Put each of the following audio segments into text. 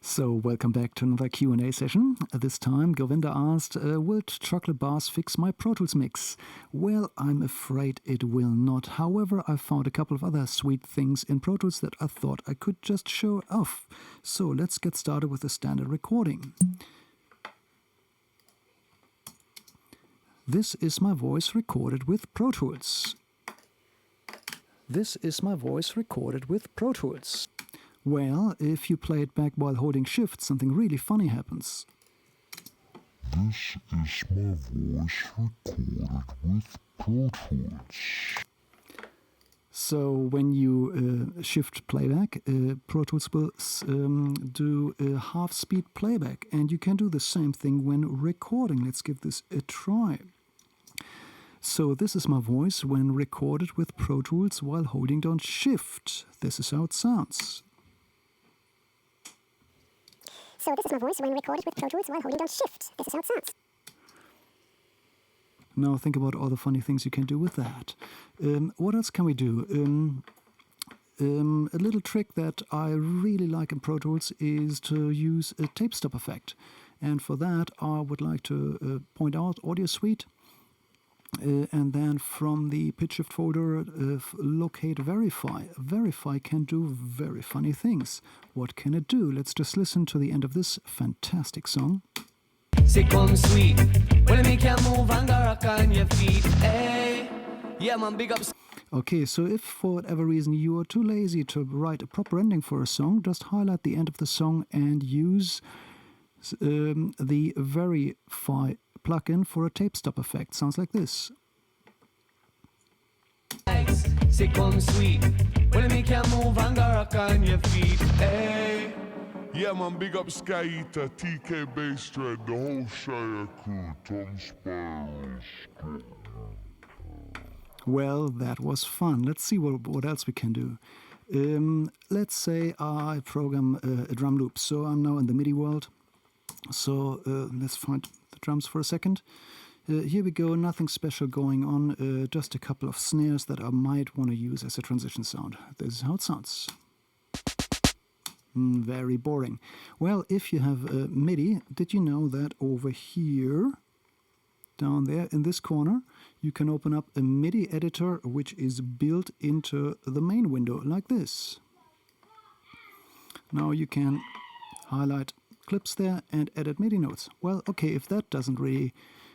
So, welcome back to another Q&A session. This time, Govinda asked, will chocolate bars fix my Pro Tools mix? Well, I'm afraid it will not. However, I found a couple of other sweet things in Pro Tools that I thought I could just show off. So, let's get started with the standard recording. This is my voice recorded with Pro Tools. This is my voice recorded with Pro Tools. Well, if you play it back while holding Shift, something really funny happens. This is my voice recorded with Pro Tools. So when you shift playback, Pro Tools will do a half-speed playback. And you can do the same thing when recording. Let's give this a try. So this is my voice when recorded with Pro Tools while holding down Shift. This is how it sounds. So this is my voice when recorded with Pro Tools while holding down Shift. This is how it sounds. Now think about all the funny things you can do with that. What else can we do? A little trick that I really like in Pro Tools is to use a tape stop effect. And for that, I would like to point out Audio Suite. And then from the pitch shift folder, locate Verify. Verify can do very funny things. What can it do? Let's just listen to the end of this fantastic song. Say come sweet, well me can move and go rock on your feet. Hey, yeah man, big up. Okay, so if for whatever reason you are too lazy to write a proper ending for a song, just highlight the end of the song and use the Verify plugin for a tape stop effect. Sounds like this. Say come sweet, well me can move and go rock on your feet. Hey, Yeah man, big up Sky Eater, TK Bass Thread, the whole Shire crew, Tom Sparrows. Well, that was fun. Let's see what else we can do. Let's say I program a drum loop. So I'm now in the MIDI world. So let's find the drums for a second. Here we go, nothing special going on, just a couple of snares that I might want to use as a transition sound. This is how it sounds. Very boring. Well, if you have MIDI, did you know that over here, down there in this corner, you can open up a MIDI editor which is built into the main window like this. Now you can highlight clips there and edit MIDI notes. Well, okay, if that doesn't really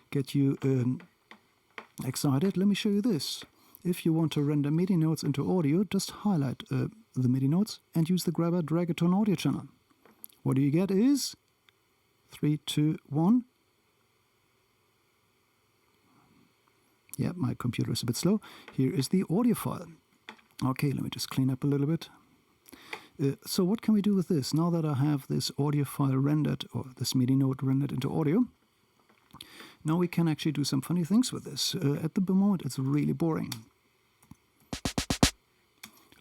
get you excited, let me show you this. If you want to render MIDI notes into audio, just highlight the MIDI notes and use the grabber, drag it to an audio channel. What do you get is 3, 2, 1. Yeah, my computer is a bit slow. Here is the audio file. Okay, let me just clean up a little bit. So what can we do with this? Now that I have this audio file rendered, or this MIDI note rendered into audio, now we can actually do some funny things with this. At the moment, it's really boring.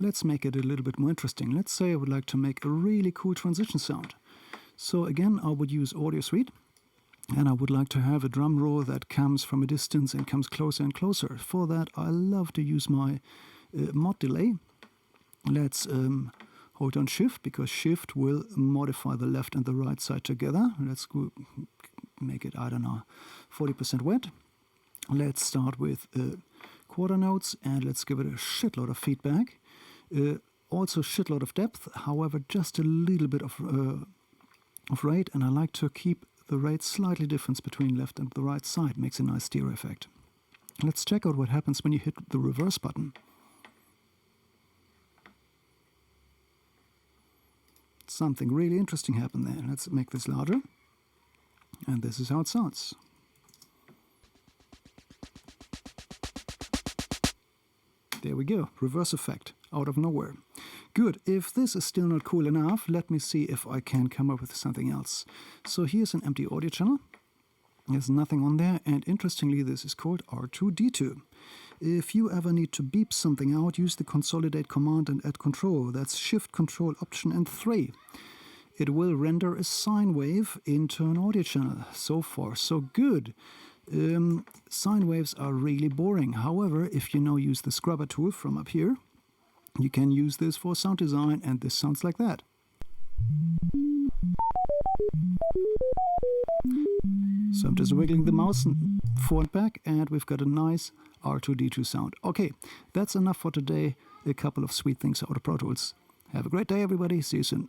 Let's make it a little bit more interesting. Let's say I would like to make a really cool transition sound. So again, I would use Audio Suite, and I would like to have a drum roll that comes from a distance and comes closer and closer. For that, I love to use my mod delay. Let's hold on Shift, because Shift will modify the left and the right side together. Let's go make it, I don't know, 40% wet. Let's start with quarter notes, and let's give it a shitload of feedback. Also shitload of depth, however, just a little bit of rate, and I like to keep the rate slightly different between left and the right side. Makes a nice stereo effect. Let's check out what happens when you hit the reverse button. Something really interesting happened there. Let's make this larger. And this is how it sounds. There we go, reverse effect, out of nowhere. Good, if this is still not cool enough, let me see if I can come up with something else. So here's an empty audio channel. There's nothing on there, and interestingly, this is called R2D2. If you ever need to beep something out, use the consolidate command and add control. That's Shift, Control, Option, and 3. It will render a sine wave into an audio channel. So far, so good. Sine waves are really boring. However, if you now use the scrubber tool from up here, you can use this for sound design, and this sounds like that. So I'm just wiggling the mouse forward and back, and we've got a nice R2-D2 sound. Okay, that's enough for today. A couple of sweet things out of Pro Tools. Have a great day, everybody. See you soon.